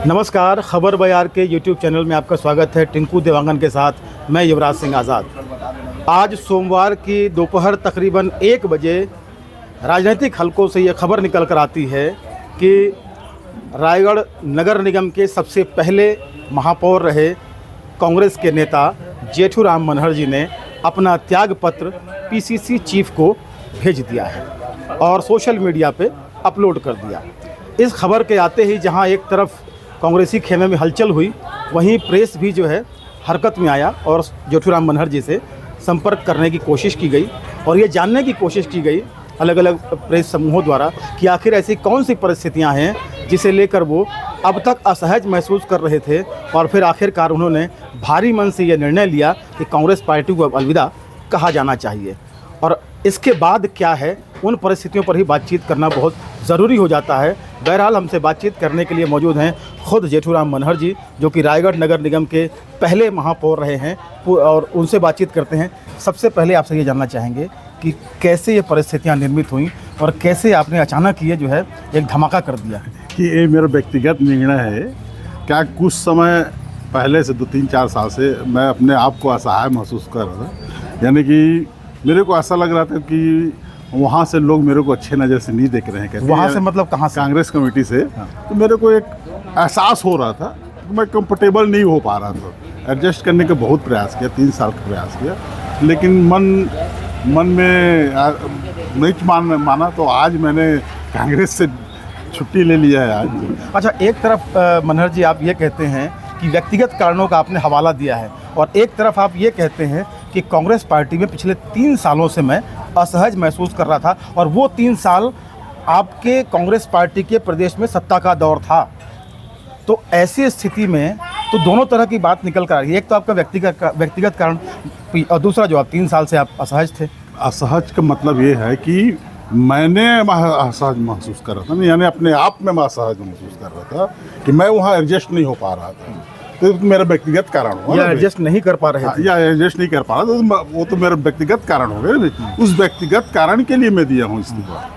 नमस्कार, खबर बयार के यूट्यूब चैनल में आपका स्वागत है। टिंकू देवांगन के साथ मैं युवराज सिंह आज़ाद। आज सोमवार की दोपहर तकरीबन 1 बजे राजनीतिक हलकों से ये खबर निकल कर आती है कि रायगढ़ नगर निगम के सबसे पहले महापौर रहे कांग्रेस के नेता जेठूराम मनहर जी ने अपना त्याग पत्र पीसीसी चीफ को भेज दिया है और सोशल मीडिया पे अपलोड कर दिया। इस खबर के आते ही जहां एक तरफ कांग्रेसी खेमे में हलचल हुई, वहीं प्रेस भी जो है हरकत में आया और जेठूराम मनहर जी से संपर्क करने की कोशिश की गई और ये जानने की कोशिश की गई अलग अलग प्रेस समूहों द्वारा कि आखिर ऐसी कौन सी परिस्थितियां हैं जिसे लेकर वो अब तक असहज महसूस कर रहे थे और फिर आखिरकार उन्होंने भारी मन से ये निर्णय लिया कि कांग्रेस पार्टी को अब अलविदा कहा जाना चाहिए। और इसके बाद क्या है, उन परिस्थितियों पर ही बातचीत करना बहुत ज़रूरी हो जाता है। बहरहाल हमसे बातचीत करने के लिए मौजूद हैं खुद जेठूराम मनहर जी, जो कि रायगढ़ नगर निगम के पहले महापौर रहे हैं, और उनसे बातचीत करते हैं। सबसे पहले आपसे ये जानना चाहेंगे कि कैसे ये परिस्थितियाँ निर्मित हुई और कैसे आपने अचानक ये जो है एक धमाका कर दिया। कि ये मेरा व्यक्तिगत निर्णय है। क्या कुछ समय पहले से 2-3-4 साल से मैं अपने आप को असहाय महसूस कर रहा था, यानी कि मेरे को ऐसा लग रहा था कि वहाँ से लोग मेरे को अच्छे नज़र से नहीं देख रहे हैं। कहते वहाँ से मतलब कहाँ से? कांग्रेस कमेटी से। तो मेरे को एक एहसास हो रहा था कि मैं कंफर्टेबल नहीं हो पा रहा था। एडजस्ट करने का बहुत प्रयास किया, 3 साल का प्रयास किया, लेकिन मन में नहीं माना। तो आज मैंने कांग्रेस से छुट्टी ले लिया है आज। अच्छा, एक तरफ मनहर जी आप ये कहते हैं कि व्यक्तिगत कारणों का आपने हवाला दिया है और एक तरफ आप ये कहते हैं कि कांग्रेस पार्टी में पिछले 3 सालों से मैं असहज महसूस कर रहा था और वो 3 साल आपके कांग्रेस पार्टी के प्रदेश में सत्ता का दौर था। तो ऐसी स्थिति में तो दोनों तरह की बात निकल कर आ रही है। एक तो आपका व्यक्तिगत कारण और दूसरा जो आप 3 साल से आप असहज थे। असहज का मतलब ये है कि मैंने असहज महसूस कर रहा था, यानी अपने आप में मैं असहज महसूस कर रहा था कि मैं वहाँ एडजस्ट नहीं हो पा रहा था। तो मेरा व्यक्तिगत कारण हुआ, या एडजस्ट नहीं कर पा रहे थे, या एडजस्ट नहीं कर पा रहा तो वो तो मेरा व्यक्तिगत कारण हो गया। उस व्यक्तिगत कारण के लिए मैं दिया हूँ इस्तीफा।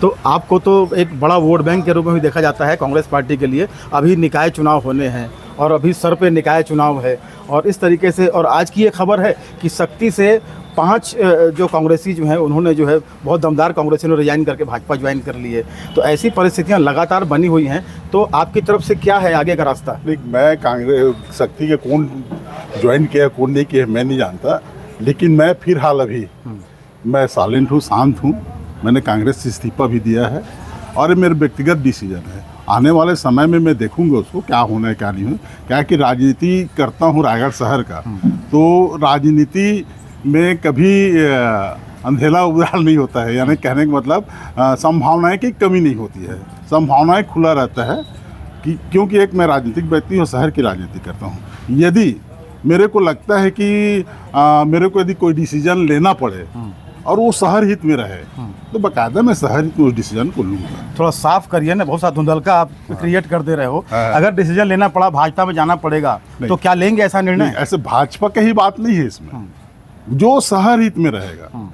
तो आपको तो एक बड़ा वोट बैंक के रूप में भी देखा जाता है कांग्रेस पार्टी के लिए। अभी निकाय चुनाव होने हैं और अभी सर पे निकाय चुनाव है और इस तरीके से, और आज की ये खबर है कि सख्ती से 5 जो कांग्रेसी जो हैं उन्होंने जो है बहुत दमदार कांग्रेसियों ने रिजाइन करके भाजपा ज्वाइन कर ली है। तो ऐसी परिस्थितियां लगातार बनी हुई हैं। तो आपकी तरफ से क्या है आगे का रास्ता? नहीं, मैं कांग्रेस शक्ति के कौन ज्वाइन किया कौन नहीं किया मैं नहीं जानता, लेकिन मैं फिलहाल अभी मैं साइलेंट हूँ, शांत हूँ। मैंने कांग्रेस से इस्तीफा भी दिया है और ये मेरा व्यक्तिगत डिसीजन है। आने वाले समय में मैं देखूंगा उसको क्या होना है क्या नहीं होना। क्या कि राजनीति करता हूँ रायगढ़ शहर का, तो राजनीति में कभी अंधेला उजाल नहीं होता है। यानी कहने का मतलब संभावनाएं की कमी नहीं होती है, संभावनाएं खुला रहता है कि क्योंकि एक मैं राजनीतिक व्यक्ति और शहर की राजनीति करता हूँ। यदि मेरे को लगता है कि मेरे को यदि कोई डिसीजन लेना पड़े और वो शहर हित में रहे तो बाकायदा मैं शहर हित में उस डिसीजन को लूँगा। थोड़ा साफ करिए ना, बहुत सा धुंधलका आप क्रिएट कर दे रहे हो। अगर डिसीजन लेना पड़ा, भाजपा में जाना पड़ेगा, तो क्या लेंगे ऐसा निर्णय? ऐसे भाजपा की ही बात नहीं है इसमें, जो शहर हित में रहेगा,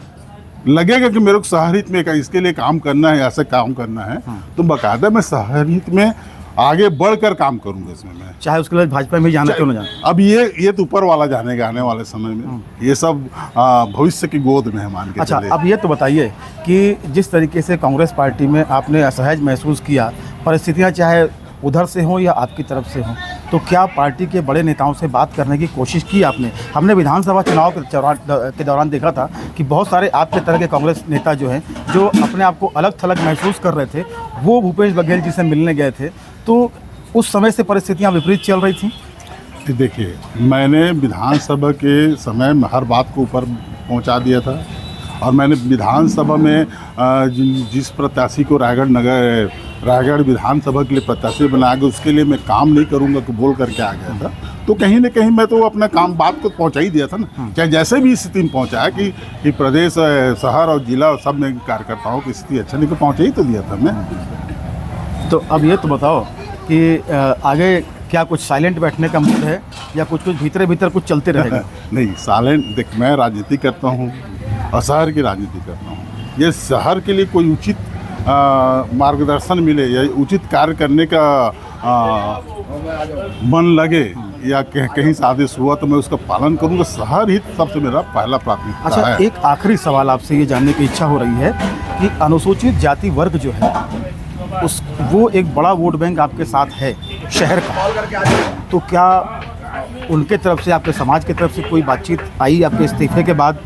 लगेगा कि मेरे को शहर हित में इसके लिए काम करना है, ऐसे काम करना है, तो बाकायदा मैं शहर हित में आगे बढ़कर काम करूंगा इसमें मैं, चाहे उसके लिए भाजपा में जाना क्यों ना जाना। अब ये तो ऊपर वाला जानेगा आने वाले समय में। ये सब भविष्य की गोद में है, मान के अच्छा, चले। अब ये तो बताइए कि जिस तरीके से कांग्रेस पार्टी में आपने असहज महसूस किया, परिस्थितियां चाहे उधर से हों या आपकी तरफ से हों, तो क्या पार्टी के बड़े नेताओं से बात करने की कोशिश की आपने? हमने विधानसभा चुनाव के दौरान देखा था कि बहुत सारे आपके तरह के कांग्रेस नेता जो हैं, जो अपने आप को अलग थलग महसूस कर रहे थे, वो भूपेश बघेल जी से मिलने गए थे। तो उस समय से परिस्थितियां विपरीत चल रही थी। देखिए, मैंने विधानसभा के समय में हर बात को ऊपर पहुंचा दिया था और मैंने विधानसभा में जिस प्रत्याशी को रायगढ़ विधानसभा के लिए प्रत्याशी बनाया गया, उसके लिए मैं काम नहीं करूंगा तो बोल करके आ गया था। तो कहीं ना कहीं मैं तो अपना काम बात को पहुंचा ही दिया था ना, चाहे जैसे भी स्थिति में पहुंचाया कि प्रदेश, शहर और जिला सब में कार्यकर्ताओं की स्थिति अच्छा नहीं, तो पहुँचा ही तो दिया था मैं। तो अब ये तो बताओ कि आगे क्या कुछ साइलेंट बैठने का मूड है या कुछ भीतर कुछ चलते रहेगा? नहीं, साइलेंट देख, मैं राजनीति करता हूँ और शहर की राजनीति करता हूँ। ये शहर के लिए कोई उचित मार्गदर्शन मिले या उचित कार्य करने का मन लगे या कहीं साजिश हुआ तो मैं उसका पालन करूँगा। शहर हित सबसे मेरा पहला प्राथमिकता अच्छा, है। एक आखिरी सवाल आपसे ये जानने की इच्छा हो रही है कि अनुसूचित जाति वर्ग जो है वो एक बड़ा वोट बैंक आपके साथ है शहर का, तो क्या उनके तरफ से, आपके समाज की तरफ से कोई बातचीत आई आपके इस्तीफे के बाद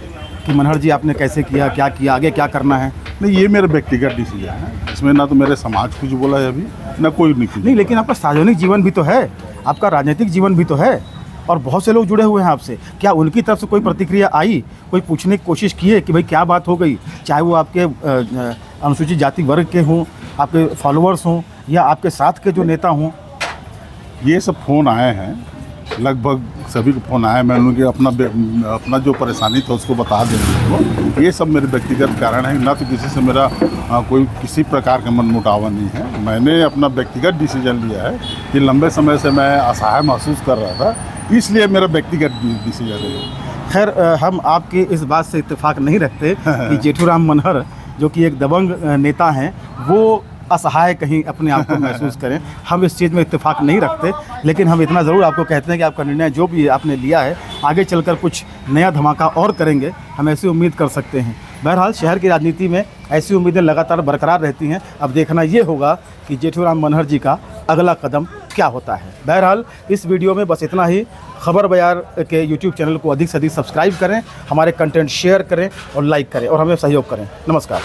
कि मनहर जी आपने कैसे किया, क्या किया, आगे क्या करना है? नहीं, ये मेरा व्यक्तिगत डिसीजन है, इसमें ना तो मेरे समाज कुछ बोला है अभी, ना कोई नहीं। लेकिन आपका सार्वजनिक जीवन भी तो है, आपका राजनीतिक जीवन भी तो है और बहुत से लोग जुड़े हुए हैं आपसे। क्या उनकी तरफ से कोई प्रतिक्रिया आई, कोई पूछने की कोशिश की है कि भाई क्या बात हो गई, चाहे वो आपके अनुसूचित जाति वर्ग के हों, आपके फॉलोअर्स हों या आपके साथ के जो नेता हों? ये सब फ़ोन आए हैं, लगभग सभी को फ़ोन आया। मैं उनके अपना जो परेशानी था उसको बता देंगे। ये सब मेरे व्यक्तिगत कारण है, ना तो किसी से मेरा कोई किसी प्रकार का मनमुटाव नहीं है। मैंने अपना व्यक्तिगत डिसीजन लिया है कि लंबे समय से मैं असहाय महसूस कर रहा था, इसलिए मेरा व्यक्तिगत डिसीजन है। खैर, हम आपकी इस बात से इत्तेफाक नहीं रखते कि जेठूराम मनहर जो कि एक दबंग नेता हैं वो असहाय कहीं अपने आप को महसूस करें। हम इस चीज़ में इत्तेफाक नहीं रखते, लेकिन हम इतना ज़रूर आपको कहते हैं कि आपका निर्णय जो भी आपने लिया है आगे चलकर कुछ नया धमाका और करेंगे, हम ऐसी उम्मीद कर सकते हैं। बहरहाल शहर की राजनीति में ऐसी उम्मीदें लगातार बरकरार रहती हैं। अब देखना ये होगा कि जेठूराम मनहर जी का अगला कदम क्या होता है। बहरहाल इस वीडियो में बस इतना ही। खबर बयार के यूट्यूब चैनल को अधिक से अधिक सब्सक्राइब करें, हमारे कंटेंट शेयर करें और लाइक करें और हमें सहयोग करें। नमस्कार।